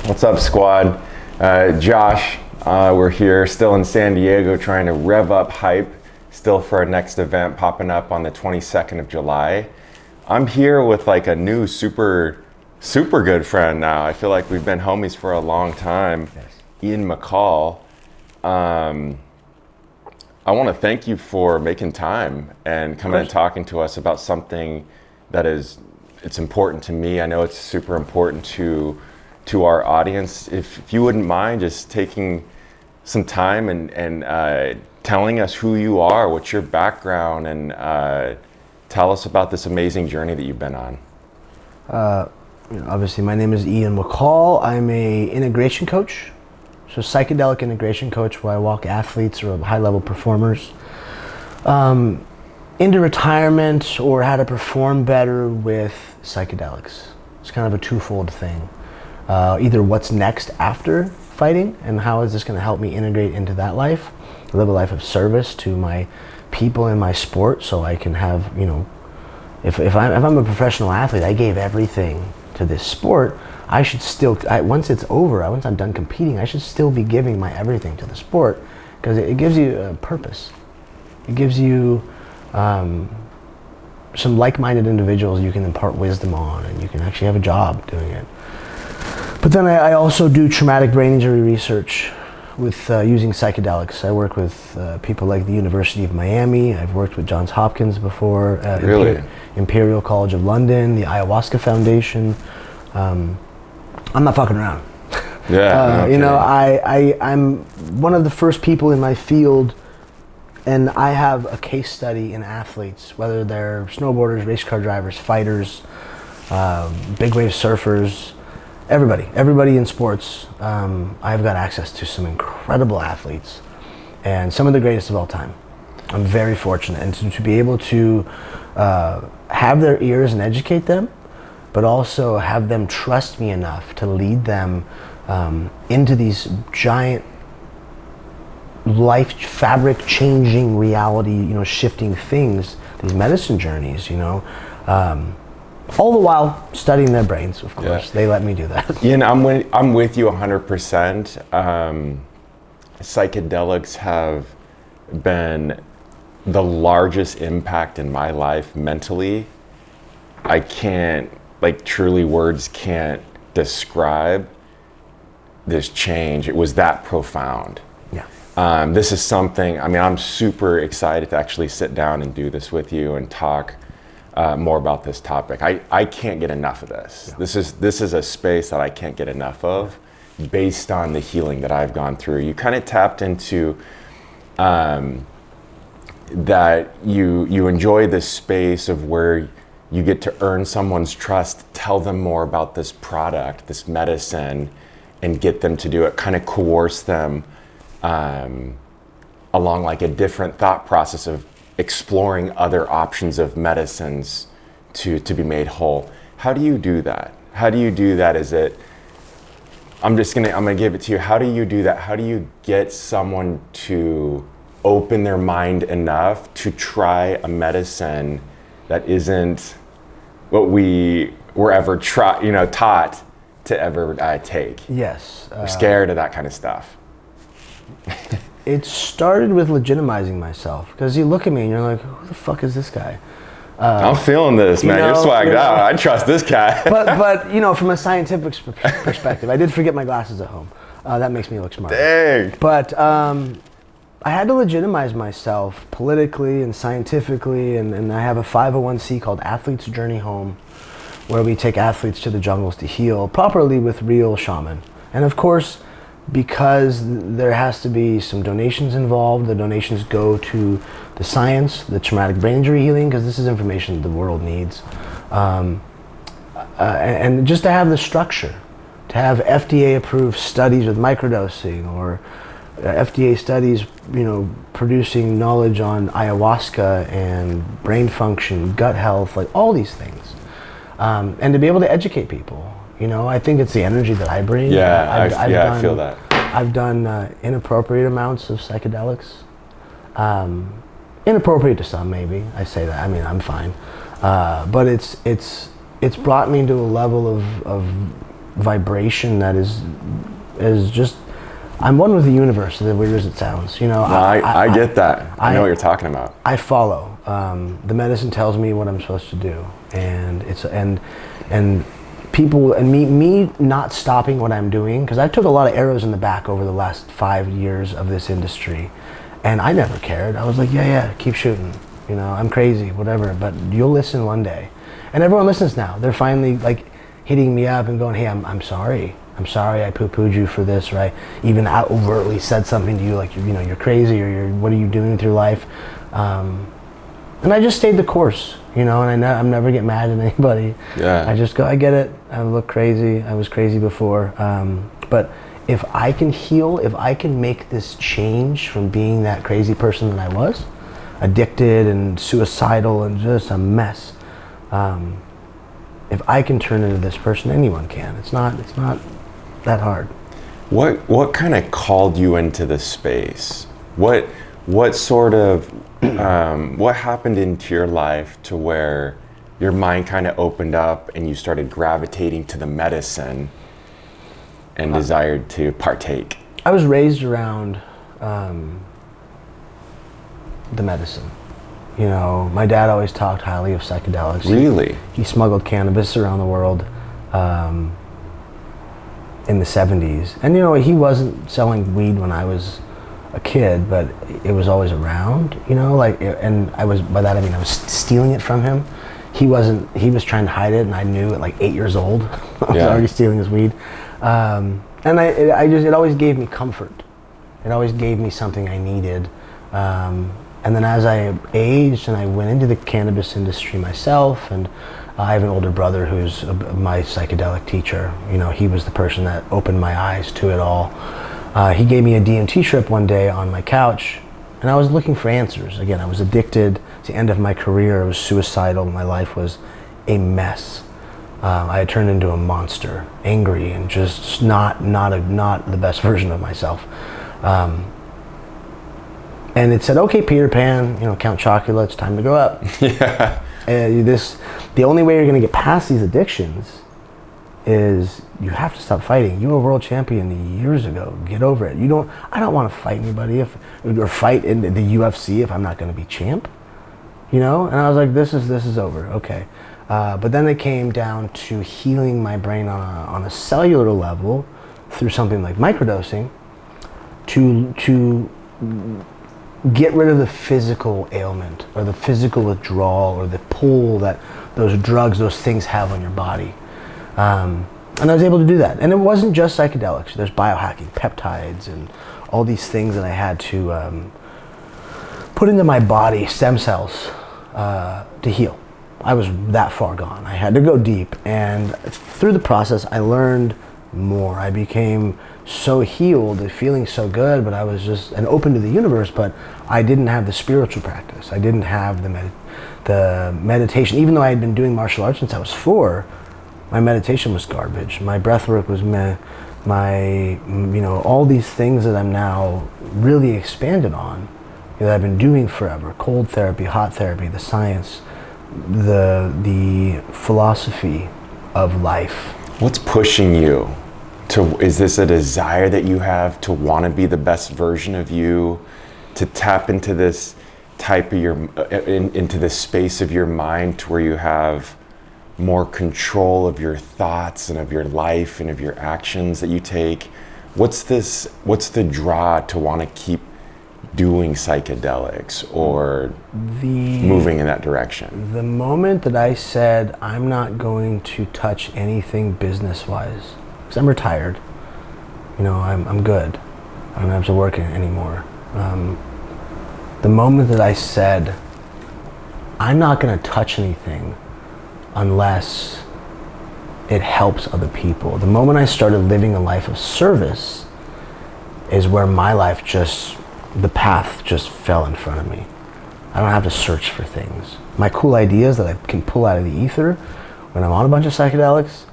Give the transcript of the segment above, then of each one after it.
What's up, squad? Josh, we're here still in San Diego trying to rev up hype, still for our next event popping up on the 22nd of July. I'm here with like a new super good friend now. I feel like we've been homies for a long time. Yes. Ian McCall. I want to thank you for making time and coming and talking to us about something that it's important to me. I know it's super important to our audience. If you wouldn't mind just taking some time and telling us who you are, what's your background, and tell us about this amazing journey that you've been on. Obviously, my name is Ian McCall. I'm a integration coach, so psychedelic integration coach, where I walk athletes or high-level performers into retirement or how to perform better with psychedelics. It's kind of a twofold thing. Either what's next after fighting and how is this going to help me integrate into that life, live a life of service to my people in my sport, so I can have, if I'm a professional athlete, I gave everything to this sport. I should still, once it's over, once I'm done competing, I should still be giving my everything to the sport, because it gives you a purpose. It gives you some like-minded individuals you can impart wisdom on, and you can actually have a job doing it. But then I also do traumatic brain injury research with using psychedelics. I work with people like the University of Miami. I've worked with Johns Hopkins before. Really? Imperial College of London, the Ayahuasca Foundation. I'm not fucking around. Yeah. I'm one of the first people in my field, and I have a case study in athletes, whether they're snowboarders, race car drivers, fighters, big wave surfers, everybody in sports. I've got access to some incredible athletes and some of the greatest of all time. I'm very fortunate, and to be able to have their ears and educate them, but also have them trust me enough to lead them into these giant life fabric changing reality, shifting things, these medicine journeys, all the while studying their brains, of course. Yeah. They let me do that. Ian, I'm with you 100%. Psychedelics have been the largest impact in my life mentally. I can't, truly words can't describe this change. It was that profound. Yeah. This is something, I'm super excited to actually sit down and do this with you and talk more about this topic. I can't get enough of this. Yeah. This is a space that I can't get enough of based on the healing that I've gone through. You kind of tapped into that you enjoy this space of where you get to earn someone's trust, tell them more about this product, this medicine, and get them to do it, kind of coerce them along like a different thought process of exploring other options of medicines to be made whole. How do you do that? How do you do that? I'm gonna give it to you. How do you do that? How do you get someone to open their mind enough to try a medicine that isn't what we were ever taught to ever take? Yes. We're scared of that kind of stuff. It started with legitimizing myself, because you look at me and you're like, who the fuck is this guy? I'm feeling this, man. You're swagged out. I trust this guy. but from a scientific perspective, I did forget my glasses at home. That makes me look smart. Dang. But I had to legitimize myself politically and scientifically, and I have a 501c called Athlete's Journey Home, where we take athletes to the jungles to heal properly with real shaman. And of course, because there has to be some donations involved, the donations go to the science, the traumatic brain injury healing, because this is information the world needs. And just to have the structure, to have FDA approved studies with microdosing, or FDA studies, producing knowledge on ayahuasca and brain function, gut health, like all these things. And to be able to educate people. I think it's the energy that I bring. I feel that. I've done inappropriate amounts of psychedelics. Inappropriate to some, maybe. I say that. I'm fine. But it's brought me to a level of vibration that is just, I'm one with the universe, as weird as it sounds. You know, no, I get that. I know what you're talking about. I follow. The medicine tells me what I'm supposed to do, and it's and people and me not stopping what I'm doing, because I took a lot of arrows in the back over the last 5 years of this industry, and I never cared. I was like, yeah, keep shooting. You know, I'm crazy, whatever, but you'll listen one day. And everyone listens now. They're finally like hitting me up and going, hey, I'm sorry. I'm sorry I poo-pooed you for this, right? Even overtly said something to you like, you know, you're crazy, or what are you doing with your life? And I just stayed the course, you know, and I'm never get mad at anybody. Yeah. I just go, I get it. I look crazy. I was crazy before. But if I can heal, if I can make this change from being that crazy person that I was, addicted and suicidal and just a mess, if I can turn into this person, anyone can. It's not that hard. What kind of called you into this space? What sort of what happened into your life to where your mind kind of opened up and you started gravitating to the medicine and desired to partake? I was raised around the medicine. You know, my dad always talked highly of psychedelics. Really? He smuggled cannabis around the world in the 70s. And you know, he wasn't selling weed when I was a kid, but it was always around, you know, like, and by that I mean I was stealing it from him. He was trying to hide it, and I knew at like 8 years old. I was already stealing his weed. And it always gave me comfort. It always gave me something I needed. And then as I aged and I went into the cannabis industry myself, and I have an older brother who's my psychedelic teacher. You know, he was the person that opened my eyes to it all. He gave me a DMT trip one day on my couch, and I was looking for answers. Again, I was addicted. At the end of my career, I was suicidal. My life was a mess. I had turned into a monster, angry, and just not the best version of myself. And it said, okay, Peter Pan, you know, Count Chocula, it's time to go up. Yeah. The only way you're going to get past these addictions is you have to stop fighting. You were a world champion years ago. Get over it. I don't want to fight anybody or fight in the UFC if I'm not going to be champ. You know? And I was like, this is over. Okay. But then it came down to healing my brain on a cellular level through something like microdosing to get rid of the physical ailment or the physical withdrawal or the pull that those drugs, those things have on your body. And I was able to do that. And it wasn't just psychedelics. There's biohacking, peptides, and all these things that I had to put into my body, stem cells, to heal. I was that far gone. I had to go deep. And through the process, I learned more. I became so healed and feeling so good, but I was just open to the universe, but I didn't have the spiritual practice. I didn't have the meditation. Even though I had been doing martial arts since I was 4, my meditation was garbage. My breath work was meh. All these things that I'm now really expanded on, that I've been doing forever. Cold therapy, hot therapy, the science, the philosophy of life. What's pushing you is this a desire that you have to want to be the best version of you, to tap into this type of into this space of your mind to where you have more control of your thoughts and of your life and of your actions that you take? What's the draw to want to keep doing psychedelics or moving in that direction? The moment that I said, I'm not going to touch anything business-wise, because I'm retired, I'm good. I don't have to work anymore. The moment that I said, I'm not going to touch anything unless it helps other people. The moment I started living a life of service is where my life the path just fell in front of me. I don't have to search for things. My cool ideas that I can pull out of the ether when I'm on a bunch of psychedelics,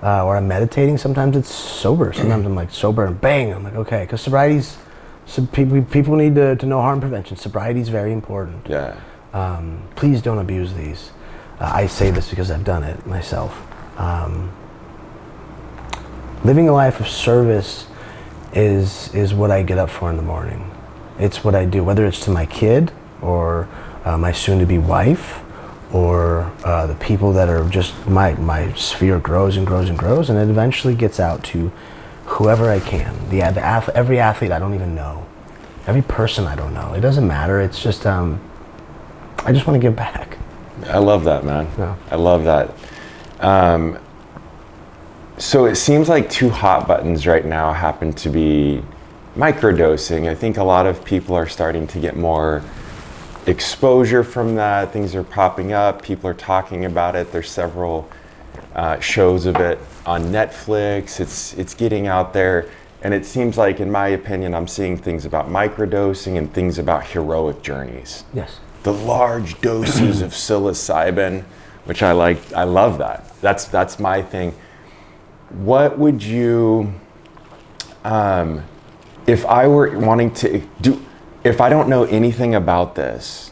or I'm meditating, sometimes it's sober. Sometimes I'm like sober and bang, I'm like, okay, because people need to know harm prevention. Sobriety is very important. Yeah. Please don't abuse these. I say this because I've done it myself. living a life of service is what I get up for in the morning. It's what I do, whether it's to my kid or my soon-to-be wife, or the people that are just, my sphere grows and grows and grows, and it eventually gets out to whoever I can. Every athlete I don't even know, every person I don't know. It doesn't matter. It's just I just want to give back. I love that, man. Yeah. I love that. So it seems like two hot buttons right now happen to be microdosing. I think a lot of people are starting to get more exposure from that. Things are popping up. People are talking about it. There's several shows of it on Netflix. It's getting out there. And it seems like, in my opinion, I'm seeing things about microdosing and things about heroic journeys. Yes. The large doses of psilocybin, which I like. I love that. That's my thing. What would you, if I were wanting to do, if I don't know anything about this,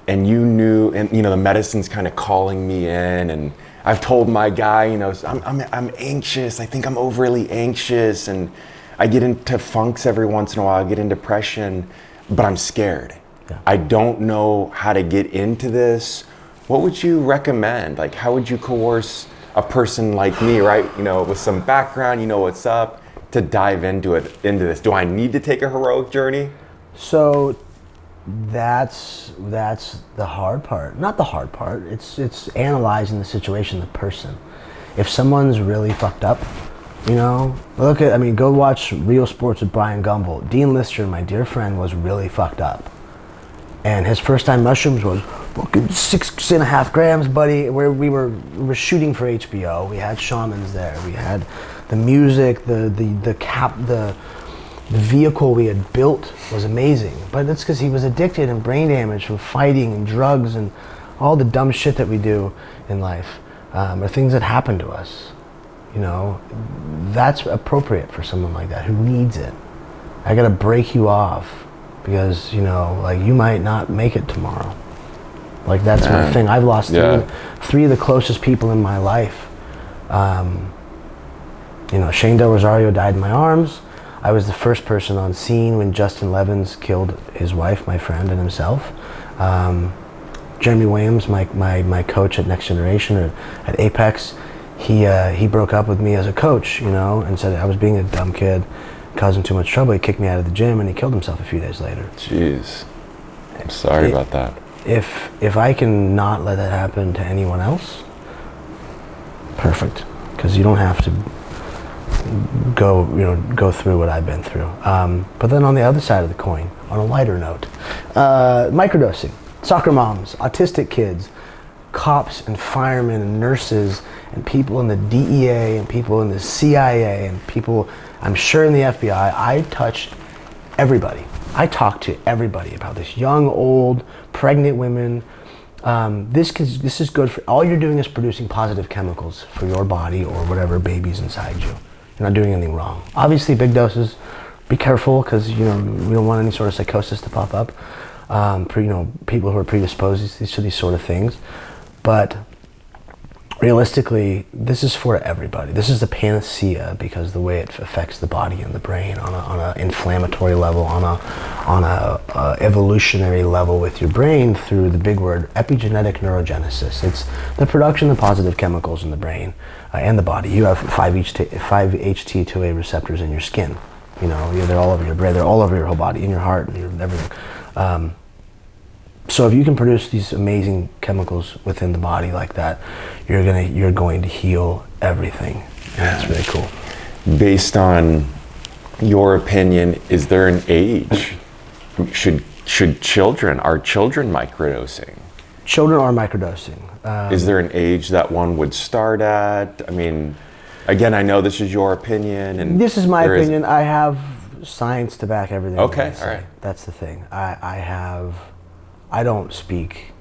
and you knew, and the medicine's kind of calling me in, and I've told my guy, I'm anxious. I think I'm overly anxious, and I get into funks every once in a while. I get in depression, but I'm scared. Yeah. I don't know how to get into this. What would you recommend? Like, how would you coerce a person like me, right? With some background, what's up, to dive into this? Do I need to take a heroic journey? So that's the hard part. Not the hard part. It's analyzing the situation, the person. If someone's really fucked up, go watch Real Sports with Brian Gumbel. Dean Lister, my dear friend, was really fucked up. And his first time mushrooms was fucking 6.5 grams, buddy. Where we were shooting for HBO. We had shamans there. We had the music, the vehicle we had built was amazing. But that's because he was addicted and brain damaged from fighting and drugs and all the dumb shit that we do in life, or things that happen to us. That's appropriate for someone like that who needs it. I gotta break you off. Because, you might not make it tomorrow. Like, that's my thing. I've lost three of the closest people in my life. Shane Del Rosario died in my arms. I was the first person on scene when Justin Levens killed his wife, my friend, and himself. Jeremy Williams, my coach at Next Generation, or at Apex, he broke up with me as a coach, and said I was being a dumb kid, causing too much trouble. He kicked me out of the gym, and he killed himself a few days later. Jeez, I'm sorry about that. If I can not let that happen to anyone else, perfect, because you don't have to go through what I've been through. But then on the other side of the coin, on a lighter note, microdosing, soccer moms, autistic kids, cops and firemen and nurses and people in the DEA and people in the CIA and people, I'm sure, in the FBI. I touched everybody. I talked to everybody about this. Young, old, pregnant women. This is good for, all you're doing is producing positive chemicals for your body or whatever baby's inside you. You're not doing anything wrong. Obviously, big doses, be careful, because we don't want any sort of psychosis to pop up. People who are predisposed to these sort of things. But realistically, this is for everybody. This is the panacea, because the way it affects the body and the brain on a inflammatory level, on a evolutionary level with your brain, through the big word epigenetic neurogenesis. It's the production of positive chemicals in the brain and the body. You have 5-HT2A receptors in your skin. They're all over your brain. They're all over your whole body, in your heart, and everything. So if you can produce these amazing chemicals within the body like that, you're going to heal everything. And that's really cool. Based on your opinion, is there an age? Should are children microdosing? Children are microdosing. Is there an age that one would start at? I mean, again, I know this is your opinion, and this is my opinion. I have science to back everything. Okay, all right. That's the thing. I don't speak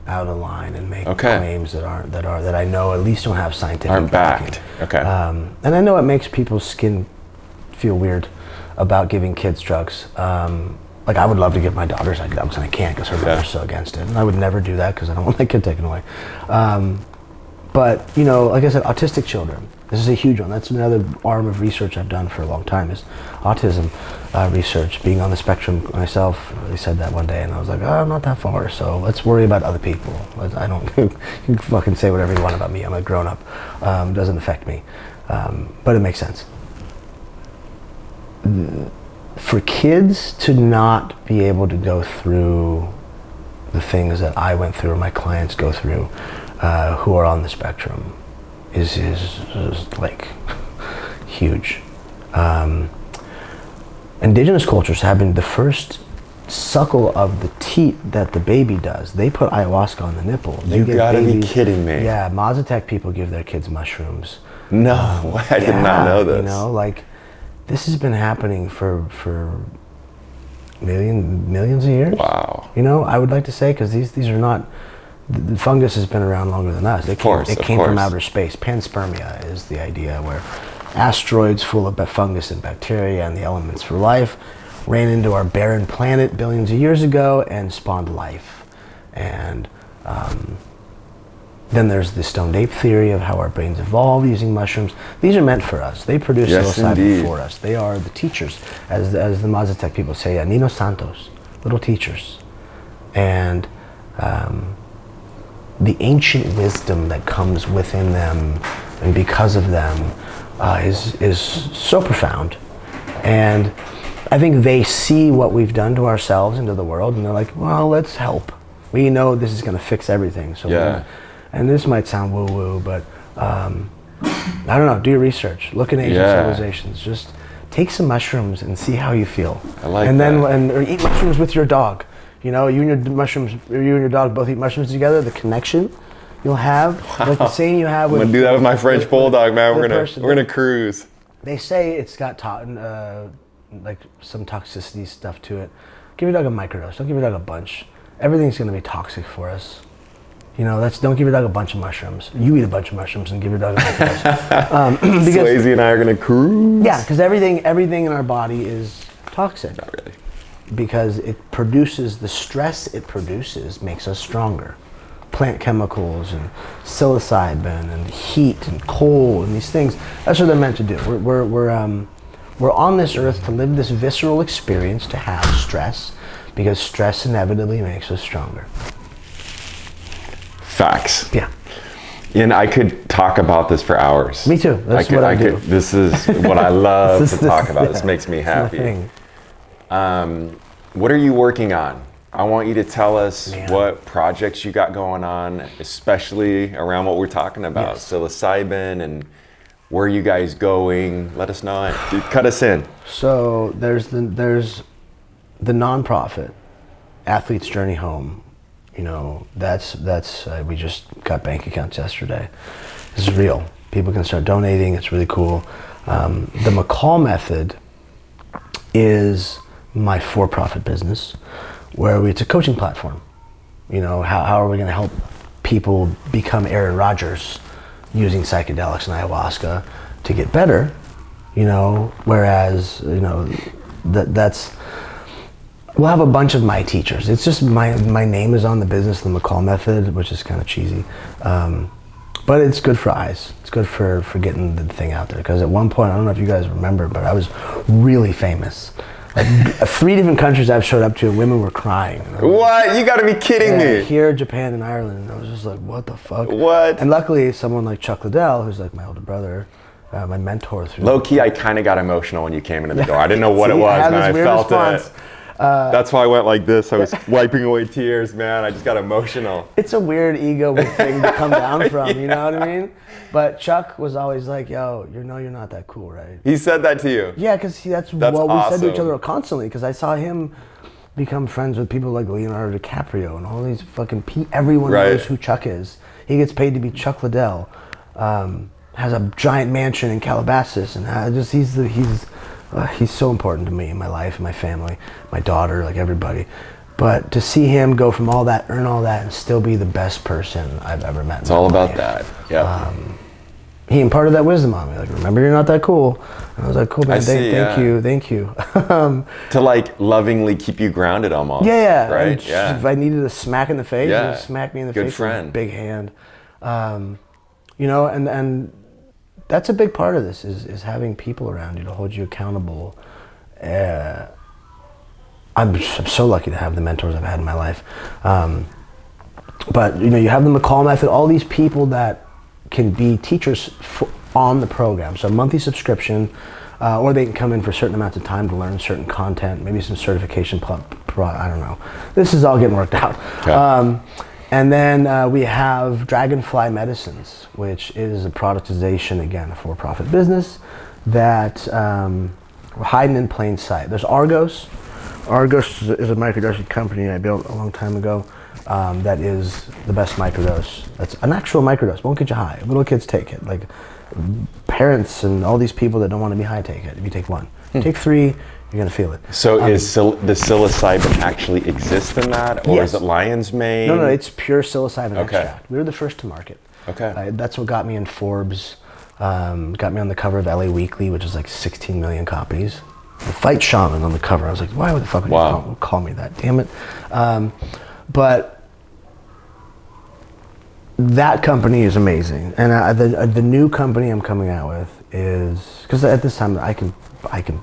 out of line and make claims that I know at least don't have scientific backing. Okay. And I know it makes people's skin feel weird about giving kids drugs. Like, I would love to give my daughter psychedelics, and I can't because her mother's so against it. And I would never do that because I don't want my kid taken away. But, you know, like I said, autistic children. This is a huge one. That's another arm of research I've done for a long time is autism research. Being on the spectrum myself, they said that one day, and I was like, oh, I'm not that far, so let's worry about other people. I don't, you can fucking say whatever you want about me. I'm a grown-up. It doesn't affect me. But it makes sense. For kids to not be able to go through the things that I went through or my clients go through who are on the spectrum is like huge. Indigenous cultures have been the first suckle of the teat that the baby does. They put ayahuasca on the nipple. You gotta be kidding me. Yeah, Mazatec people give their kids mushrooms. No, I did not know this. You know, like this has been happening for millions of years. Wow. You know, I would like to say, because these are not, the fungus has been around longer than us. It came from outer space. Panspermia is the idea, where asteroids full of fungus and bacteria and the elements for life ran into our barren planet billions of years ago and spawned life. And then there's the stoned ape theory of how our brains evolve using mushrooms. These are meant for us. They produce psilocybin for us. They are the teachers, as the Mazatec people say, Ninos Santos, little teachers. And the ancient wisdom that comes within them and because of them is so profound. And I think they see what we've done to ourselves and to the world, and they're like, well, let's help. We know this is going to fix everything. So yeah. And this might sound woo-woo, but I don't know, do your research. Look at ancient civilizations. Just take some mushrooms and see how you feel. I like and that. Or eat mushrooms with your dog. You know, you and your dog both eat mushrooms together, the connection you'll have, like the same you have with... I'm gonna do that with my French Bulldog, man. We're gonna cruise. They say it's got like some toxicity stuff to it. Give your dog a microdose, don't give your dog a bunch. Everything's gonna be toxic for us. You know, don't give your dog a bunch of mushrooms. You eat a bunch of mushrooms and give your dog a microdose. Swayze and I are gonna cruise. Yeah, because everything in our body is toxic. Not really. Because it produces, the stress it produces makes us stronger. Plant chemicals and psilocybin and heat and cold and these things, that's what they're meant to do. We're on this earth to live this visceral experience, to have stress, because stress inevitably makes us stronger. Facts. Yeah. And I could talk about this for hours. Me too. That's what I do. This is what I love to talk about. This makes me happy. What are you working on? I want you to tell us what projects you got going on, especially around what we're talking about, psilocybin, and where you guys going. Let us know. Cut us in. So there's the nonprofit, Athlete's Journey Home. You know, that's we just got bank accounts yesterday. This is real. People can start donating. It's really cool. The McCall method is my for-profit business, where it's a coaching platform. You know, how are we going to help people become Aaron Rodgers using psychedelics and ayahuasca to get better? You know, whereas, you know, that's we'll have a bunch of my teachers. It's just my name is on the business, the McCall method, which is kind of cheesy. But it's good for eyes. It's good for getting the thing out there. Because at one point, I don't know if you guys remember, but I was really famous. Like 3 different countries I've showed up to, and women were crying. What? You gotta be kidding me. Here, Japan, and Ireland. And I was just like, what the fuck? What? And luckily, someone like Chuck Liddell, who's like my older brother, my mentor through... Low key, I kind of got emotional when you came into the door. I didn't know what it was, man. I felt it. That's why I went like this. I was wiping away tears, man. I just got emotional. It's a weird ego thing to come down from, you know what I mean? But Chuck was always like, yo, you're not that cool, right? He said that to you? Yeah, because that's what awesome. We said to each other constantly, because I saw him become friends with people like Leonardo DiCaprio and all these fucking everyone knows who Chuck is. He gets paid to be Chuck Liddell. Has a giant mansion in Calabasas, and he's so important to me in my life, and my family, my daughter, like everybody. But to see him go from all that, earn all that, and still be the best person I've ever met. It's all about that. Yeah. He imparted that wisdom on me. Like, remember, you're not that cool. And I was like, cool, man. Thank you. To like lovingly keep you grounded, almost. Yeah. Right. If I needed a smack in the face, he would smack me in the face. Good friend. With a big hand. You know, and that's a big part of this is having people around you to hold you accountable. I'm so lucky to have the mentors I've had in my life. But you know, you have the McCall method, all these people that can be teachers on the program. So a monthly subscription, or they can come in for certain amounts of time to learn certain content, maybe some certification, I don't know. This is all getting worked out. Okay. And then we have Dragonfly Medicines, which is a productization, again, a for-profit business that we're hiding in plain sight. There's Argos. Argos is a microdosing company I built a long time ago that is the best microdose. That's an actual microdose. Won't get you high. Little kids take it. Like parents and all these people that don't want to be high take it. If you take one. Take 3, you're going to feel it. So the psilocybin actually exist in that? Or yes. Is it lion's mane? No, it's pure psilocybin extract. We were the first to market. Okay. That's what got me in Forbes. Got me on the cover of LA Weekly, which is like 16 million copies. The Fight Shaman on the cover. I was like, why the fuck would you call me that? Damn it. But that company is amazing. And the new company I'm coming out with is, because at this time I can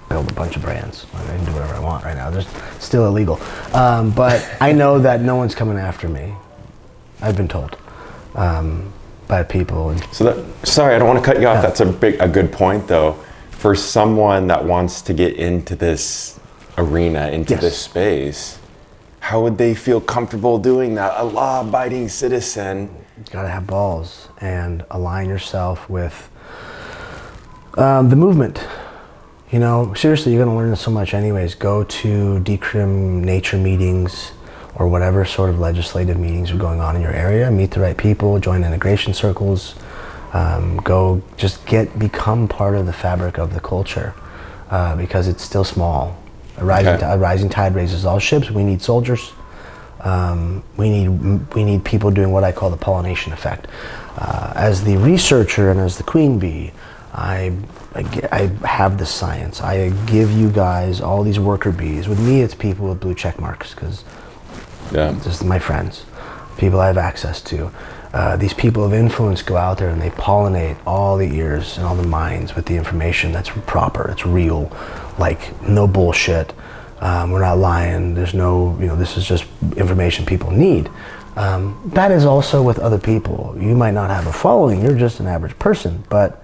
build a bunch of brands. I can do whatever I want right now. There's still illegal. But I know that no one's coming after me. I've been told by people. Sorry, I don't want to cut you off. That's a good point though. For someone that wants to get into this arena, into this space, how would they feel comfortable doing that? A law-abiding citizen. You gotta have balls and align yourself with the movement. You know, seriously, you're gonna learn so much anyways. Go to decrim nature meetings or whatever sort of legislative meetings are going on in your area. Meet the right people, join integration circles. Go just become part of the fabric of the culture because it's still small. A rising tide raises all ships. We need soldiers. We need people doing what I call the pollination effect. As the researcher and as the queen bee, I have the science. I give you guys all these worker bees. With me, it's people with blue check marks because just my friends, people I have access to. These people of influence go out there and they pollinate all the ears and all the minds with the information that's proper, it's real, like no bullshit. We're not lying. There's no, this is just information people need. That is also with other people. You might not have a following, you're just an average person, but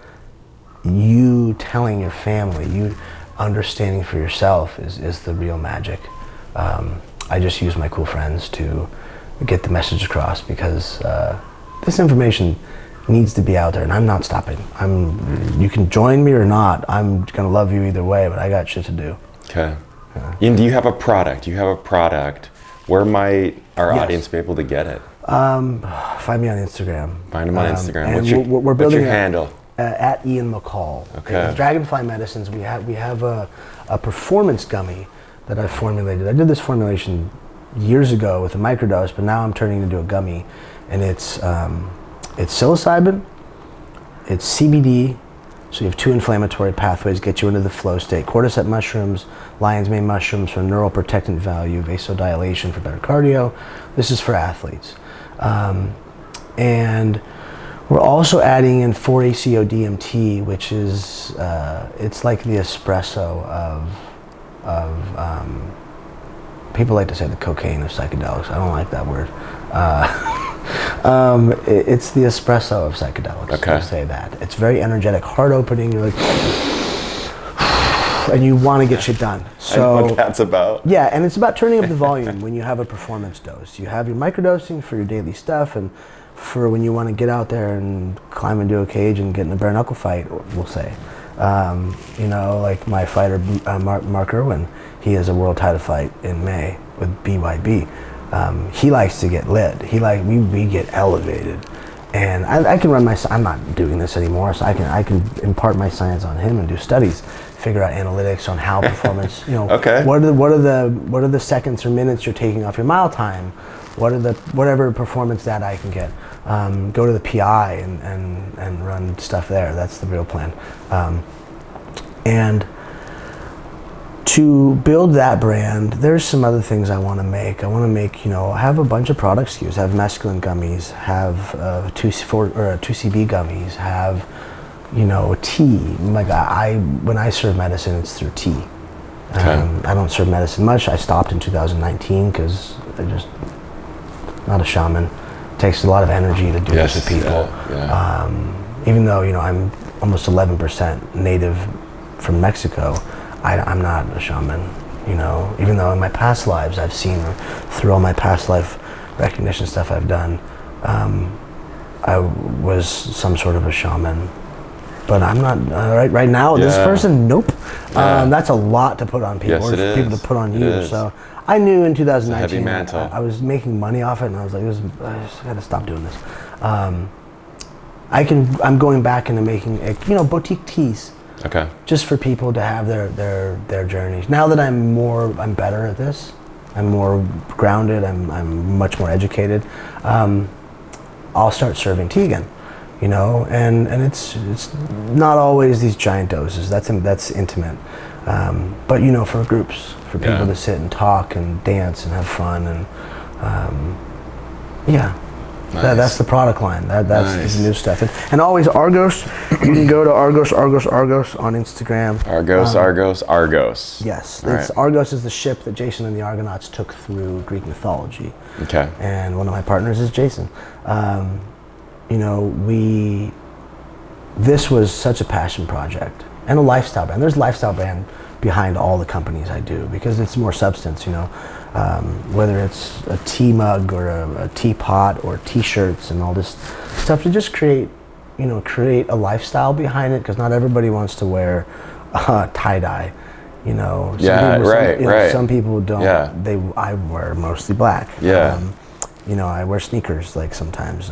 you telling your family, you understanding for yourself is the real magic. I just use my cool friends to get the message across because this information needs to be out there and I'm not stopping. You can join me or not. I'm gonna love you either way, but I got shit to do. Okay. Ian, do you have a product? Where might our audience be able to get it? Find me on Instagram. Find him on Instagram. We're building what's your handle? At Ian McCall. Okay. Dragonfly Medicines, we have a performance gummy that I formulated. I did this formulation years ago with a microdose, but now I'm turning it into a gummy. And it's psilocybin, it's CBD, so you have 2 inflammatory pathways, get you into the flow state. Cordyceps mushrooms, lion's mane mushrooms for neural protectant value, vasodilation for better cardio. This is for athletes. And we're also adding in 4-ACO-DMT, which is, it's like the espresso of people like to say the cocaine of psychedelics. I don't like that word. It's the espresso of psychedelics. Okay. I'll say that. It's very energetic, heart opening. You're like, and you want to get shit done. So what that's about. Yeah, and it's about turning up the volume when you have a performance dose. You have your microdosing for your daily stuff, and for when you want to get out there and climb into a cage and get in a bare knuckle fight, we'll say. Like my fighter, Mark Irwin, he has a world title fight in May with BYB. He likes to get lit. We get elevated, and I can run I'm not doing this anymore, so I can impart my science on him and do studies, figure out analytics on how performance. Okay. What are the seconds or minutes you're taking off your mile time? Whatever performance data I can get. Go to the PI and run stuff there. That's the real plan. And to build that brand, there's some other things I want to make. I want to make, have a bunch of product SKUs, have mescaline gummies, have 2CB gummies, have, tea. Like when I serve medicine, it's through tea. I don't serve medicine much. I stopped in 2019 because I just, not a shaman. It takes a lot of energy to do this with people. Even though, I'm almost 11% native from Mexico, I'm not a shaman, even though in my past lives I've seen, through all my past life recognition stuff I've done, I was some sort of a shaman. But I'm not, right now, this person, nope. That's a lot to put on people, or for people to put on you. So I knew in 2019 I was making money off it, and I was like, I just gotta stop doing this. I'm going back into making, boutique teas. Okay. Just for people to have their journeys. Now that I'm better at this, I'm more grounded, I'm much more educated, I'll start serving tea again, and it's not always these giant doses, that's intimate, but for groups, for people to sit and talk and dance and have fun, and Nice. That's the product line. That's the new stuff. And always Argos. You can go to Argos on Instagram. Argos. Yes. Argos is the ship that Jason and the Argonauts took through Greek mythology. Okay. And one of my partners is Jason. This was such a passion project and a lifestyle brand. There's a lifestyle brand behind all the companies I do because it's more substance, whether it's a tea mug or a teapot or t-shirts and all this stuff to just create a lifestyle behind it, because not everybody wants to wear tie-dye, some people don't. I wear mostly black. I wear sneakers, like sometimes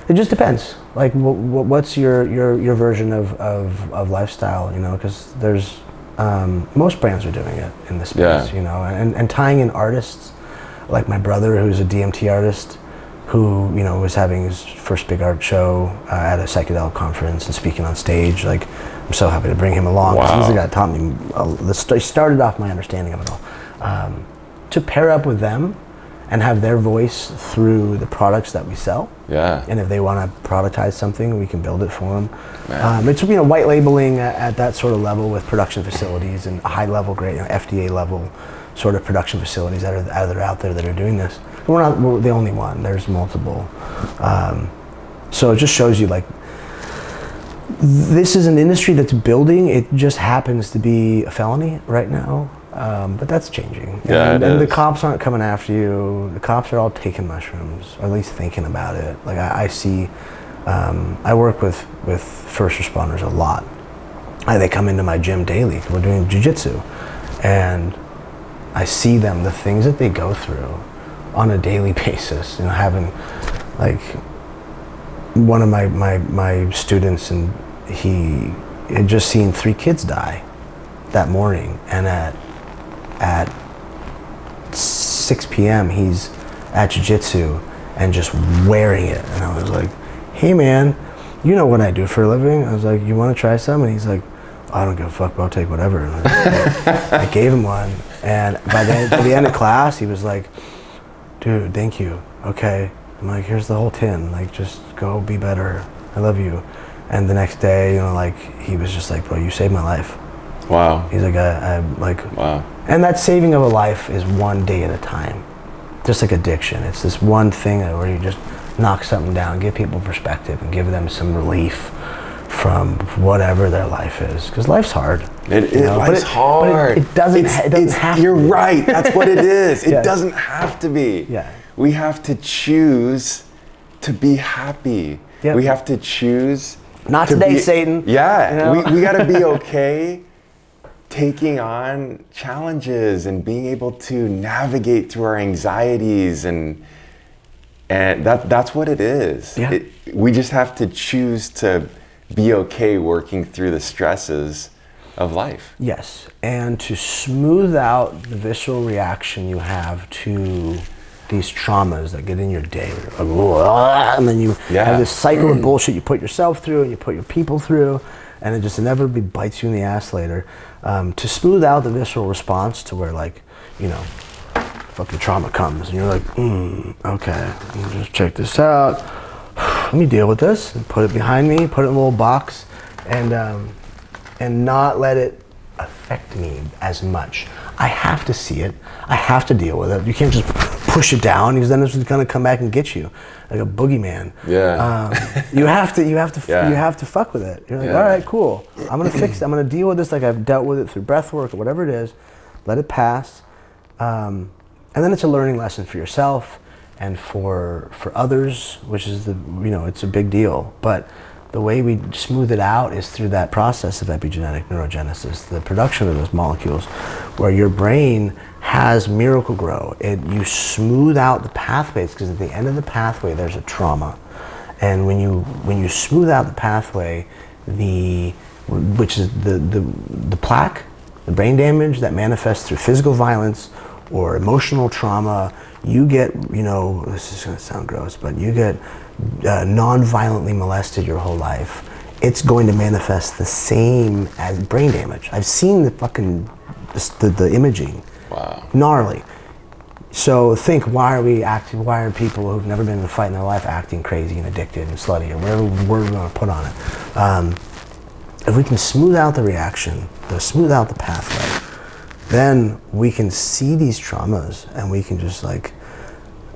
it just depends. Like what's your version of lifestyle, because there's most brands are doing it in this space, and tying in artists, like my brother, who's a DMT artist, who was having his first big art show at a psychedelic conference and speaking on stage. Like, I'm so happy to bring him along. Wow. He's the guy that taught me. He started off my understanding of it all. To pair up with them and have their voice through the products that we sell. Yeah. And if they want to productize something, we can build it for them. It's white labeling at that sort of level with production facilities and high level, great FDA level sort of production facilities that are out there that are doing this. We're the only one. There's multiple. So it just shows you, like, this is an industry that's building. It just happens to be a felony right now. But that's changing. And the cops aren't coming after you. The cops are all taking mushrooms, or at least thinking about it. Like I see, I work with first responders a lot. They come into my gym daily. We're doing jiu-jitsu, and I see them, the things that they go through on a daily basis. Having, like, one of my students, and he had just seen 3 kids die that morning, and at 6 p.m. he's at jiu-jitsu and just wearing it. And I was like, hey man, you know what I do for a living? I was like, you want to try some? And he's like, I don't give a fuck, but I'll take whatever. And I gave him one. And by the end of class, he was like, dude, thank you. Okay. I'm like, here's the whole tin. Like, just go be better. I love you. And the next day, he was just like, bro, you saved my life. Wow. He's like, I'm like, wow. And that saving of a life is one day at a time. Just like addiction. It's this one thing where you just knock something down, give people perspective, and give them some relief from whatever their life is. Because life's hard. Life's hard. But it doesn't have to be. You're right. That's what it is. It doesn't have to be. Yeah. We have to choose to be happy. Yep. We have to choose. Not today, Satan. Yeah. We got to be okay taking on challenges and being able to navigate through our anxieties, and that's what it is. Yeah. We just have to choose to be okay working through the stresses of life. Yes, and to smooth out the visceral reaction you have to these traumas that get in your day, and then you have this cycle of bullshit you put yourself through and you put your people through. and it just inevitably bites you in the ass later. To smooth out the visceral response to where, like, you know, fucking trauma comes and you're like, okay, just check this out. Let me deal with this and put it behind me, put it in a little box, and not let it affect me as much. I have to see it. I have to deal with it. You can't just push it down, because then it's going to come back and get you like a boogeyman. Yeah. You have to fuck with it. You're like, all right, cool. I'm going to fix it. I'm going to deal with this like I've dealt with it through breath work or whatever it is. Let it pass. And then it's a learning lesson for yourself and for others, which is it's a big deal. But the way we smooth it out is through that process of epigenetic neurogenesis, the production of those molecules, where your brain has miracle grow. You smooth out the pathways, because at the end of the pathway there's a trauma, and when you smooth out the pathway, which is the plaque, the brain damage that manifests through physical violence or emotional trauma, you get, this is going to sound gross, but you get non-violently molested your whole life. It's going to manifest the same as brain damage. I've seen the imaging. Wow. Gnarly. So think, why are people who've never been in a fight in their life acting crazy and addicted and slutty, or whatever word we want to put on it? If we can smooth out the reaction, smooth out the pathway, then we can see these traumas, and we can just, like,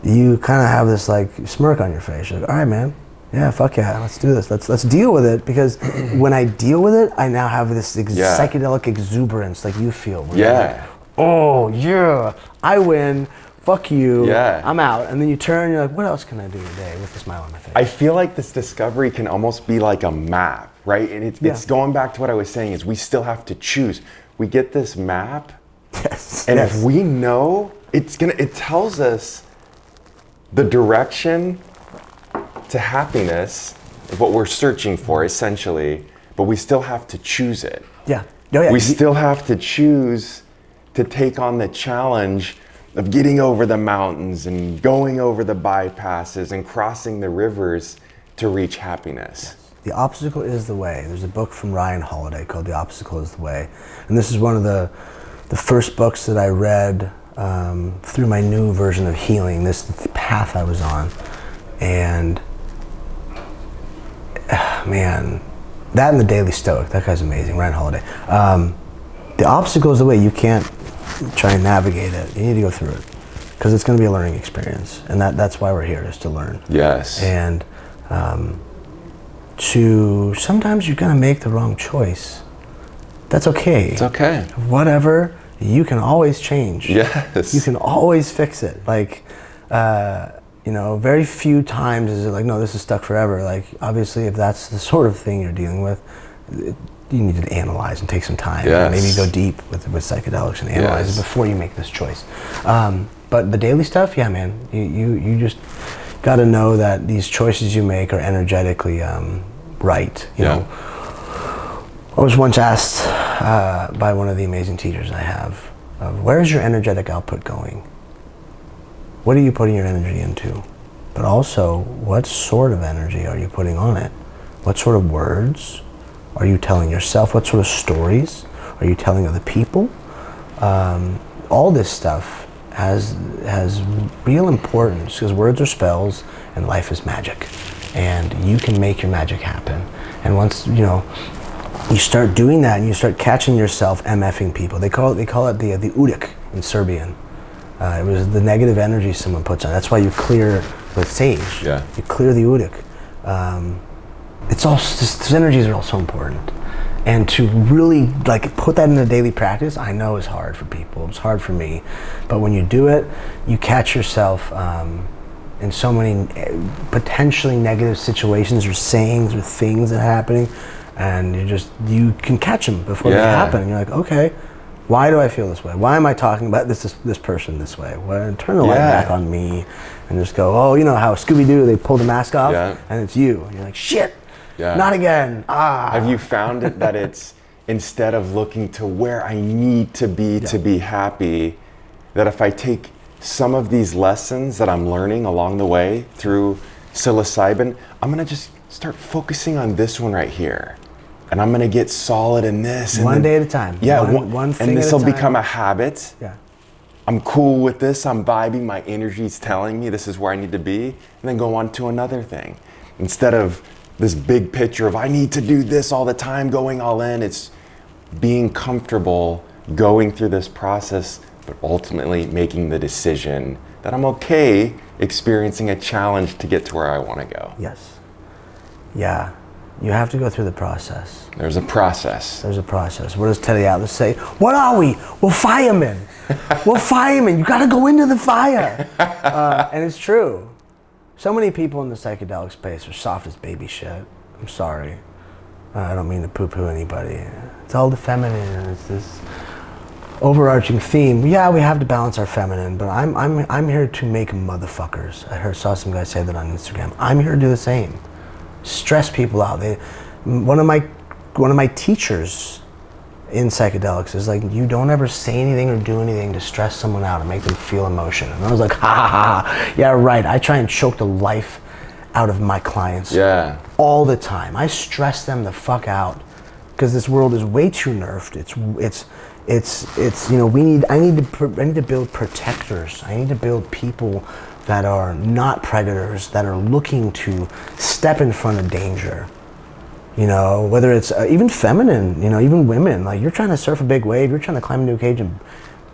you kind of have this like smirk on your face. You're like, all right, man, yeah, fuck yeah, let's do this. Let's deal with it, because when I deal with it, I now have this psychedelic exuberance like you feel. Yeah. Like, oh yeah, I win. Fuck you. Yeah. I'm out. And then you turn, you're like, what else can I do today with a smile on my face? I feel like this discovery can almost be like a map, right? And it's going back to what I was saying, is we still have to choose. We get this map, and if we know, it tells us the direction to happiness, what we're searching for, essentially, but we still have to choose it. Yeah. Oh, yeah. We still have to choose to take on the challenge of getting over the mountains and going over the bypasses and crossing the rivers to reach happiness. The obstacle is the way. There's a book from Ryan Holiday called The Obstacle is the Way. And this is one of the first books that I read through my new version of healing, this path I was on. And man, that and the Daily Stoic, that guy's amazing, Ryan Holiday. The obstacle is the way. You can't try and navigate it. You need to go through it, because it's going to be a learning experience, and that's why we're here, is to learn. Yes. And sometimes you're going to make the wrong choice. That's okay. It's okay. Whatever. You can always change. Yes. You can always fix it. Like, very few times is it like, no, this is stuck forever. Like, obviously, if that's the sort of thing you're dealing with, you need to analyze and take some time. Yes. And maybe go deep with psychedelics and analyze it before you make this choice. But the daily stuff, yeah, man, you just got to know that these choices you make are energetically right. You know, I was once asked by one of the amazing teachers I have, where's your energetic output going? What are you putting your energy into? But also, what sort of energy are you putting on it? What sort of words are you telling yourself? What sort of stories are you telling other people? All this stuff has real importance, because words are spells and life is magic, and you can make your magic happen. And once you start doing that and you start catching yourself MFing people, they call it the udik in Serbian. It was the negative energy someone puts on. That's why you clear with sage. Yeah. You clear the udik. These energies are all so important. And to really put that into daily practice, I know is hard for people. It's hard for me. But when you do it, you catch yourself in so many potentially negative situations or sayings or things that are happening, and you can catch them before they happen. And you're like, okay, why do I feel this way? Why am I talking about this person this way? Well, turn the light back on me and just go, oh, you know how Scooby-Doo, they pull the mask off and it's you. And you're like, shit, not again. Have you found that it's, instead of looking to where I need to be happy, that if I take some of these lessons that I'm learning along the way through psilocybin, I'm gonna just start focusing on this one right here. and I'm gonna get solid in this. And one day at a time. Yeah, one thing and this at a will time. become a habit. Yeah. I'm cool with this, I'm vibing, my energy's telling me this is where I need to be, and then go on to another thing. Instead of this big picture of I need to do this all the time, going all in, it's being comfortable going through this process, but ultimately making the decision that I'm okay experiencing a challenge to get to where I want to go. Yes. Yeah. You have to go through the process. There's a process. There's a process. What does Teddy Atlas say? What are we? We're firemen. We're firemen. You got to go into the fire. And it's true. So many people in the psychedelic space are soft as baby shit. I'm sorry. I don't mean to poo-poo anybody. It's all the feminine. It's this overarching theme. Yeah, we have to balance our feminine, but I'm here to make motherfuckers. Saw some guy say that on Instagram. I'm here to do the same. Stress people out. One of my teachers in psychedelics is like, you don't ever say anything or do anything to stress someone out and make them feel emotion. And I was like, ha ha ha, yeah, right. I try and choke the life out of my clients all the time. I stress them the fuck out because this world is way too nerfed. It's you know, I need to build protectors. I need to build people that are not predators, that are looking to step in front of danger. You know, whether it's even feminine, you know, even women, like you're trying to surf a big wave, you're trying to climb into a cage and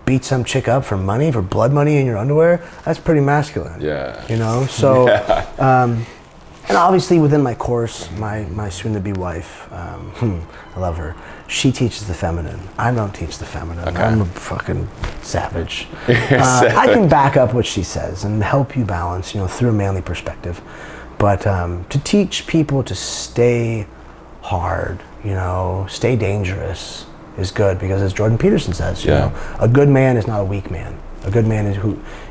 beat some chick up for money, for blood money in your underwear, that's pretty masculine. Yeah. You know, so, and obviously within my course, my soon-to-be wife, I love her, she teaches the feminine. I don't teach the feminine. Okay. I'm a fucking savage. I can back up what she says and help you balance, you know, through a manly perspective. But to teach people to stay hard, you know, stay dangerous is good, because as Jordan Peterson says, you know, a good man is not a weak man. A good man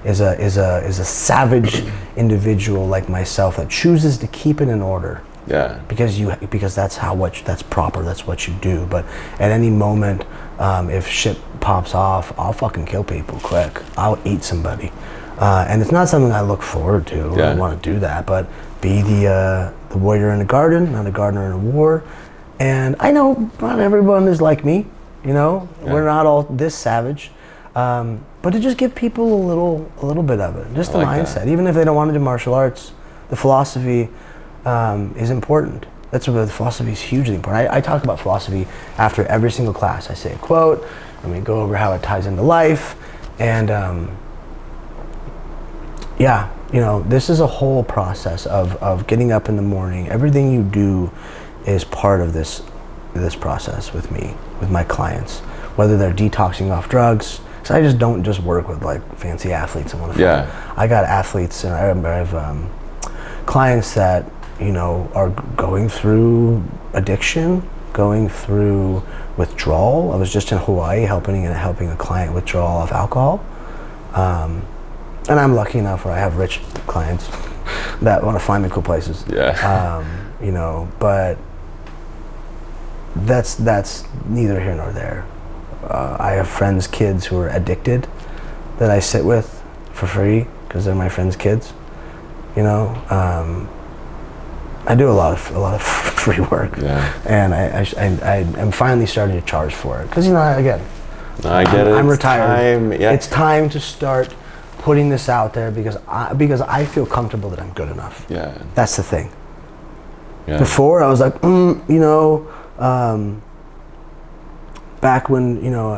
is a savage individual like myself that chooses to keep it in order. Yeah. Because that's that's proper. That's what you do. But at any moment, if shit pops off, I'll fucking kill people quick. I'll eat somebody, and it's not something I look forward to. I don't want to do that, but be the warrior in the garden, not a gardener in a war. And I know not everyone is like me. You know, we're not all this savage. But to just give people a little bit of it, just the mindset. That. Even if they don't want to do martial arts, the philosophy is important. That's what the philosophy is hugely important. I talk about philosophy after every single class. I say a quote, and we go over how it ties into life, and yeah, you know, this is a whole process of getting up in the morning. Everything you do is part of this process with me, with my clients, whether they're detoxing off drugs. So I just don't just work with like fancy athletes. I got athletes, and I have clients that, you know, are going through addiction, going through withdrawal. I was just in Hawaii helping a client withdraw off alcohol, and I'm lucky enough where I have rich clients that want to find me cool places. You know, but that's neither here nor there. I have friends' kids who are addicted that I sit with for free because they're my friends' kids. You know, I do a lot of free work, and I'm finally starting to charge for it because, you know, I get it. I'm retired. It's time to start putting this out there because I feel comfortable that I'm good enough. That's the thing. Before I was like, you know. Back when, you know,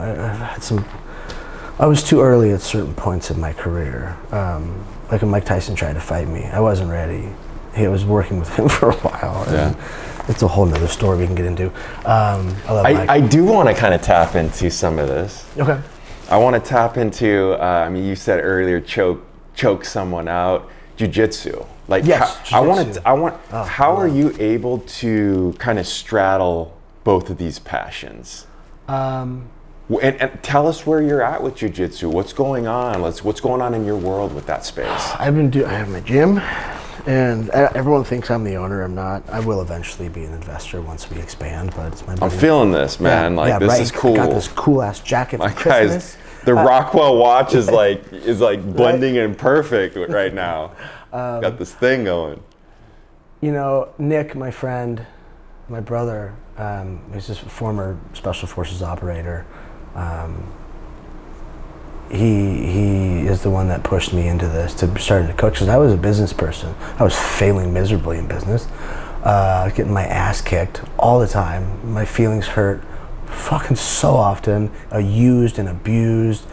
I was too early at certain points in my career. Like when Mike Tyson tried to fight me, I wasn't ready. He was working with him for a while. It's a whole nother story we can get into. I love Mike. I do want to kind of tap into some of this. Okay. I want to tap into, I mean, you said earlier, choke someone out, jiu-jitsu. Like, yes, how are you able to kind of straddle both of these passions? And tell us where you're at with jiu-jitsu. What's going on? What's going on in your world with that space? I have my gym, and everyone thinks I'm the owner. I'm not. I will eventually be an investor once we expand, but it's my buddy. I'm feeling this, man. This is cool. I got this cool ass jacket for Christmas. Guys, the Rockwell watch is like blending in perfect right now. Got this thing going. You know, Nick, my friend, my brother, he's just a former special forces operator. He is the one that pushed me into this, to start to coach, because I was a business person. I was failing miserably in business, getting my ass kicked all the time. My feelings hurt fucking so often, used and abused.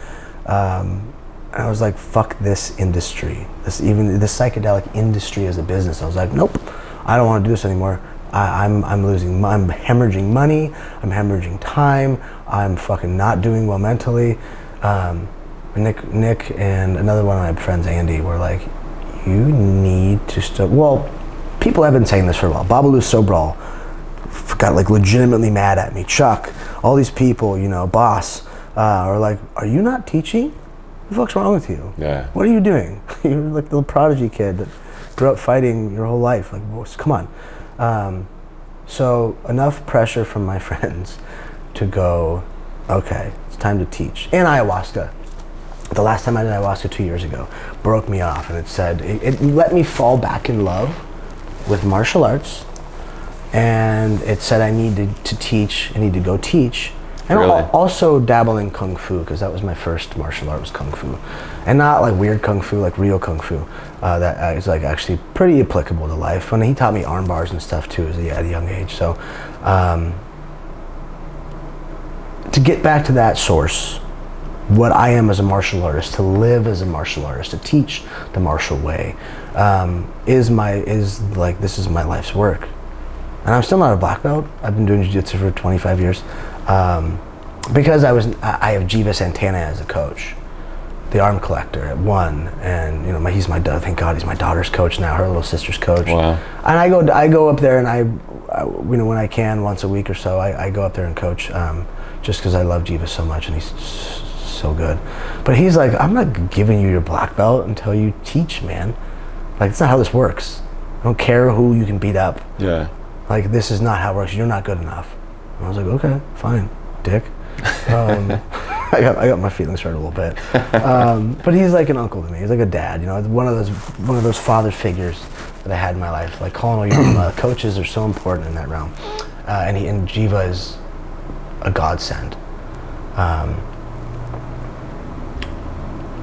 And I was like, fuck this industry. Even the psychedelic industry as a business. I was like, nope, I don't want to do this anymore. I'm hemorrhaging money, I'm hemorrhaging time, I'm fucking not doing well mentally. Nick and another one of my friends, Andy, were like, you need to stop. Well, people have been saying this for a while. Babalu Sobral got like legitimately mad at me. Chuck, all these people, you know, boss, are like, are you not teaching? What the fuck's wrong with you? Yeah. What are you doing? You're like the little prodigy kid that grew up fighting your whole life. Like, come on. So enough pressure from my friends to go, okay, it's time to teach. And ayahuasca. The last time I did ayahuasca 2 years ago broke me off, and it said, it let me fall back in love with martial arts, and it said I needed to teach, I need to go teach. And really? Also dabble in kung fu, because that was my first martial art, was kung fu. And not like weird kung fu, like real kung fu. That is like actually pretty applicable to life. And he taught me arm bars and stuff too at a young age. So to get back to that source, what I am as a martial artist, to live as a martial artist, to teach the martial way, this is my life's work. And I'm still not a black belt. I've been doing jiu-jitsu for 25 years. Because I have Jiva Santana as a coach, the arm collector at one, and you know, thank God he's my daughter's coach now, her little sister's coach. Wow. And I go up there, and I you know, when I can, once a week or so, I go up there and coach, just because I love Jiva so much, and he's so good. But he's like, I'm not giving you your black belt until you teach, man. Like, it's not how this works. I don't care who you can beat up. Yeah. Like, this is not how it works. You're not good enough. And I was like, okay, fine, dick. I got my feelings hurt a little bit. But he's like an uncle to me. He's like a dad, you know, one of those father figures that I had in my life. Like Colin O'Yama, coaches are so important in that realm. And Jiva is a godsend.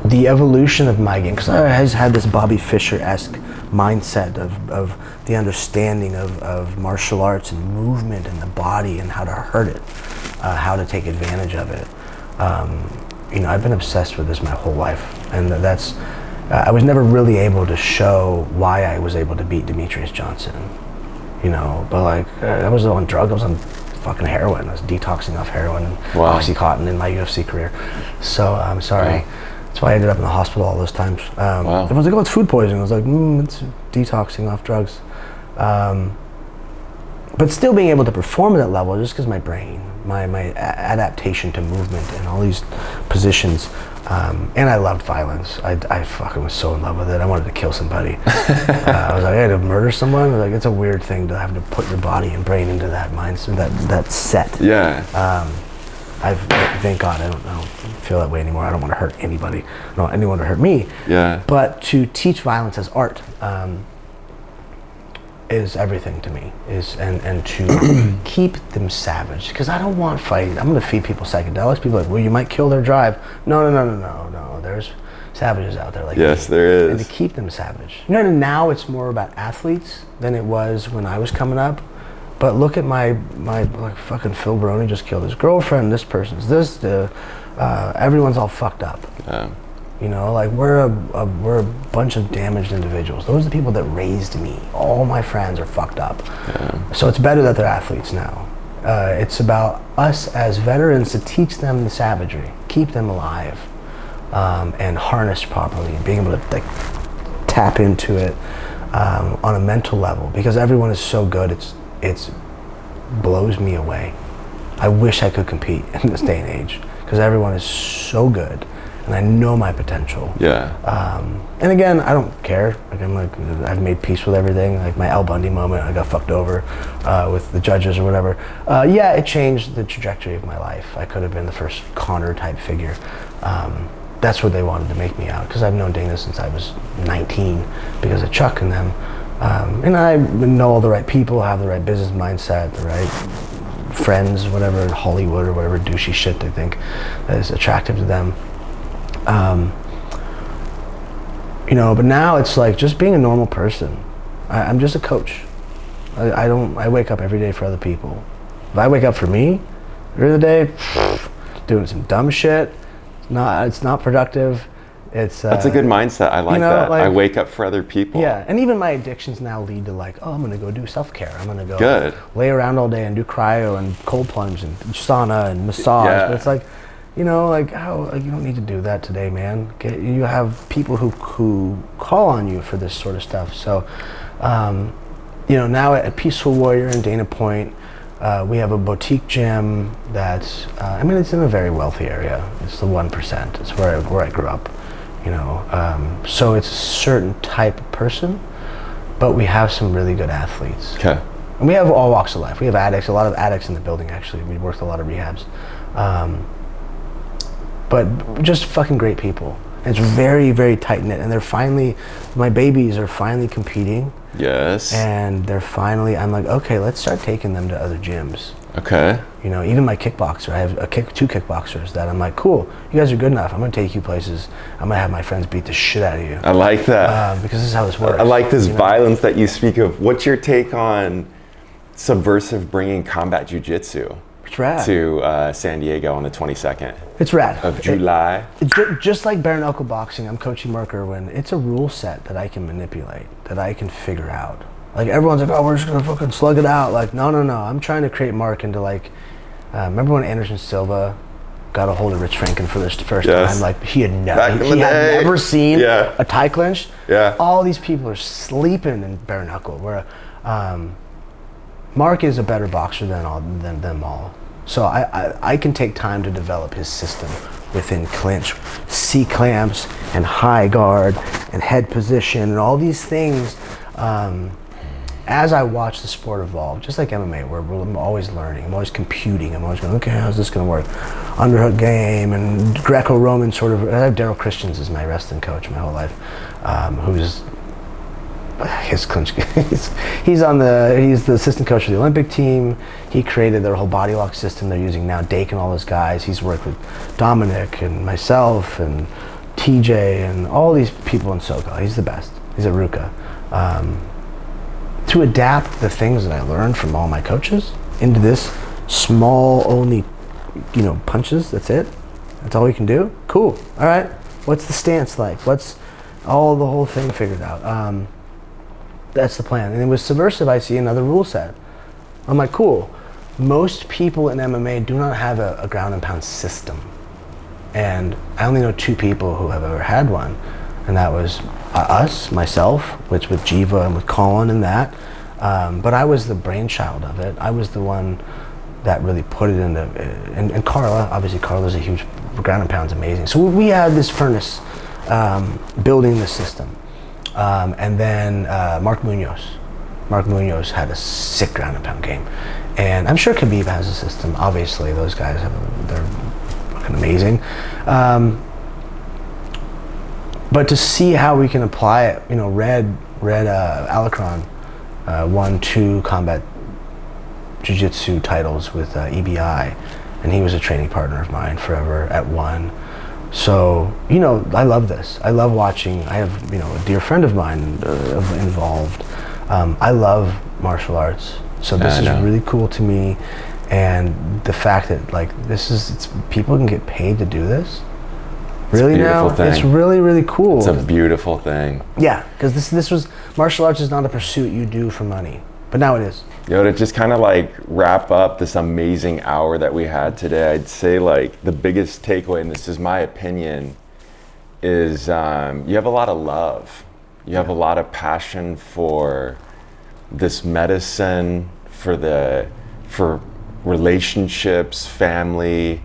The evolution of my game, because I has had this Bobby Fischer-esque mindset of the understanding of martial arts and movement and the body and how to hurt it, how to take advantage of it. You know, I've been obsessed with this my whole life, and that's I was never really able to show why I was able to beat Demetrius Johnson, you know, but like I was on drugs, I was on fucking heroin, I was detoxing off heroin and Oxycontin in my UFC career, so I'm sorry. Wow. That's why I ended up in the hospital all those times. Wow. Everyone's like, oh, it's food poisoning. I was like, it's detoxing off drugs. But still being able to perform at that level, just because my brain, my adaptation to movement and all these positions, and I loved violence. I fucking was so in love with it. I wanted to kill somebody. I was like, I had to murder someone. I was like, it's a weird thing to have to put your body and brain into that mindset, that set. Yeah. Thank God I don't feel that way anymore. I don't want to hurt anybody. I don't want anyone to hurt me. Yeah. But to teach violence as art is everything to me. And to keep them savage, because I don't want fighting. I'm going to feed people psychedelics. People are like, well, you might kill their drive. No. There's savages out there like yes, me. there is. And to keep them savage. You know, and now it's more about athletes than it was when I was coming up. But look at my like fucking Phil Baroni just killed his girlfriend. This person's this. Everyone's all fucked up. Yeah. You know, like we're a bunch of damaged individuals. Those are the people that raised me. All my friends are fucked up. Yeah. So it's better that they're athletes now. It's about us as veterans to teach them the savagery, keep them alive, and harnessed properly, being able to like tap into it on a mental level, because everyone is so good. It blows me away. I wish I could compete in this day and age, because everyone is so good, and I know my potential. Yeah. And again, I don't care. Like I've made peace with everything. Like my Al Bundy moment, I got fucked over with the judges or whatever. Yeah, it changed the trajectory of my life. I could have been the first Connor type figure. That's what they wanted to make me out, because I've known Dana since I was 19 because of Chuck and them. And I know all the right people, have the right business mindset, the right friends, whatever, in Hollywood or whatever douchey shit they think that is attractive to them. You know, but now it's like just being a normal person. I'm just a coach. I wake up every day for other people. If I wake up for me, during the day, doing some dumb shit, it's not productive. That's a good mindset. I like, you know, that. Like, I wake up for other people. Yeah, and even my addictions now lead to like, oh, I'm gonna go do self-care. I'm gonna go lay around all day and do cryo and cold plunge and sauna and massage. Yeah. But it's like, you know, like, how, like, you don't need to do that today, man. You have people who call on you for this sort of stuff. So, you know, now at Peaceful Warrior in Dana Point, we have a boutique gym that's, I mean, it's in a very wealthy area. It's the 1%. It's where I grew up, you know. So it's a certain type of person, but we have some really good athletes. Okay. And we have all walks of life. We have addicts, a lot of addicts in the building, actually. We worked a lot of rehabs. But just fucking great people. And it's very, very tight-knit. And they're finally, my babies are finally competing. Yes. And they're finally, I'm like, okay, let's start taking them to other gyms. Okay. You know, even my kickboxer, I have two kickboxers that I'm like, cool, you guys are good enough. I'm gonna take you places. I'm gonna have my friends beat the shit out of you. I like that. Because this is how this works. I like this violence that you speak of. What's your take on Subversiv bringing combat jiu-jitsu to San Diego on the 22nd? It's rad. Of July. Just like bare knuckle boxing, I'm coaching Mark Irwin. It's a rule set that I can manipulate, that I can figure out. Like, everyone's like, oh, we're just gonna fucking slug it out. Like, no. I'm trying to create Mark into like, remember when Anderson Silva got a hold of Rich Franken for this first time? Like, he had never seen a Thai clinch. Yeah. All these people are sleeping in bare knuckle. Where Mark is a better boxer than them all. So I can take time to develop his system within clinch, C-clamps and high guard and head position and all these things. As I watch the sport evolve, just like MMA, where I'm always learning, I'm always computing, I'm always going, okay, how's this going to work? Underhook game and Greco-Roman sort of. I have Daryl Christians as my wrestling coach my whole life, who's his clinch. He's the assistant coach of the Olympic team. He created their whole body lock system they're using now. Dake and all those guys. He's worked with Dominic and myself and TJ and all these people in SoCal. He's the best. He's at Ruka. To adapt the things that I learned from all my coaches into this small, only, you know, punches. That's it. That's all we can do. Cool. All right. What's the stance like? What's the whole thing figured out? That's the plan. And with Subversiv, I see another rule set. I'm like, cool. Most people in MMA do not have a ground and pound system. And I only know 2 people who have ever had one. And that was myself, which with Jiva and with Colin and that. But I was the brainchild of it. I was the one that really put it into, and Carla, obviously Carla's a huge, ground and pound's amazing. So we had this furnace building the system. And then Mark Munoz had a sick ground and pound game. And I'm sure Khabib has a system. Obviously, those guys they're fucking amazing. But to see how we can apply it, you know, Red Alacron won 2 combat jiu-jitsu titles with EBI, and he was a training partner of mine forever at one. So, you know, I love this. I love watching. I have, you know, a dear friend of mine involved. I love martial arts, so this is really cool to me. And the fact that, like, people can get paid to do this. Really now? It's really, really cool. It's a beautiful thing. Yeah, because this was, martial arts is not a pursuit you do for money, but now it is. You know, to just kind of like wrap up this amazing hour that we had today, I'd say like the biggest takeaway, and this is my opinion, is you have a lot of love. You have a lot of passion for this medicine, for relationships, family,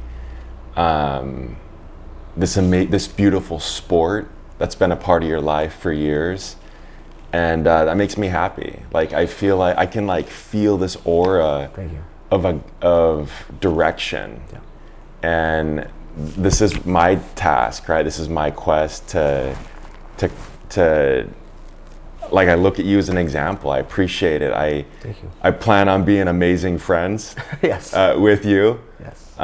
this beautiful sport that's been a part of your life for years, and that makes me happy. Like, I feel like I can like feel this aura of direction, and this is my task, right? This is my quest to like I look at you as an example. I appreciate it. Thank you. I plan on being amazing friends Yes. with you. Yes.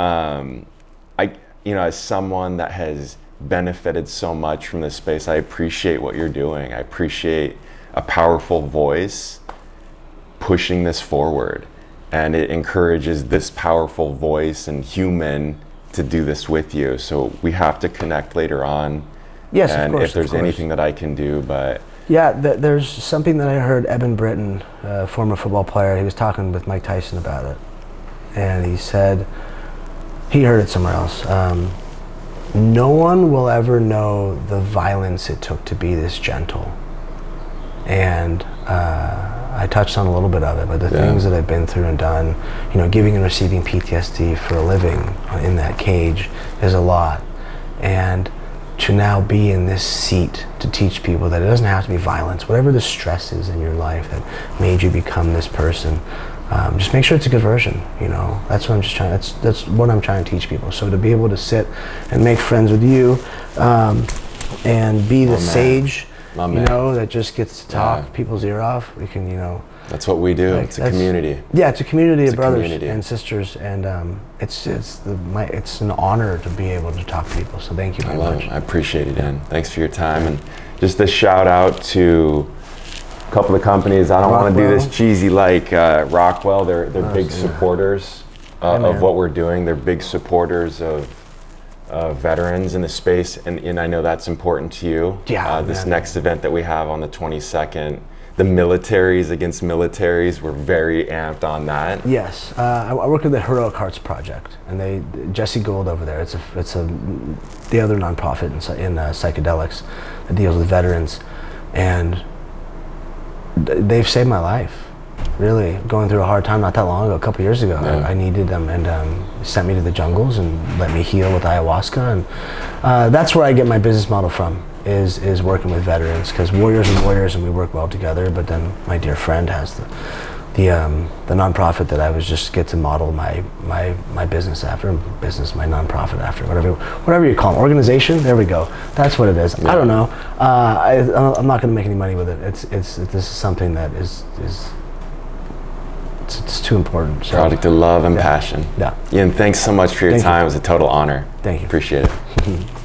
As someone that has benefited so much from this space, I appreciate what you're doing. I appreciate a powerful voice pushing this forward, and it encourages this powerful voice and human to do this with you. So we have to connect later on. Yes, and of course. if there's anything that I can do, but yeah, there's something that I heard Eben Britton, former football player, he was talking with Mike Tyson about it, and he said, he heard it somewhere else, no one will ever know the violence it took to be this gentle. And I touched on a little bit of it, but the things that I've been through and done, giving and receiving PTSD for a living in that cage is a lot. And to now be in this seat to teach people that it doesn't have to be violence, whatever the stress is in your life that made you become this person, just make sure it's a good version. That's what I'm just trying. That's what I'm trying to teach people. So to be able to sit and make friends with you, and be the sage, that just gets to talk people's ear off. We can, that's what we do. It's a community. Yeah, it's a community of brothers and sisters, and it's an honor to be able to talk to people. So thank you very much. I appreciate it, Dan. Thanks for your time, and just a shout out to a couple of companies. I don't want to do this cheesy like Rockwell. They're big supporters of what we're doing. They're big supporters of veterans in the space, and I know that's important to you. This next event that we have on the 22nd, the militaries against militaries, we're very amped on that. Yes, I work with the Heroic Hearts Project, and Jesse Gould over there. It's the other nonprofit in psychedelics that deals with veterans, and they've saved my life. Really, going through a hard time not that long ago, a couple years ago. I needed them, and sent me to the jungles and let me heal with ayahuasca, and that's where I get my business model from. Is working with veterans, because warriors are warriors and we work well together. But then my dear friend has the nonprofit that I was just get to model my business after, my nonprofit after, whatever you call it, organization. There we go. That's what it is. I don't know. I'm not going to make any money with it. This is something that is it's too important. So, product of love and passion. Yeah. Ian, thanks so much for your time. It was a total honor. Thank you. Appreciate it.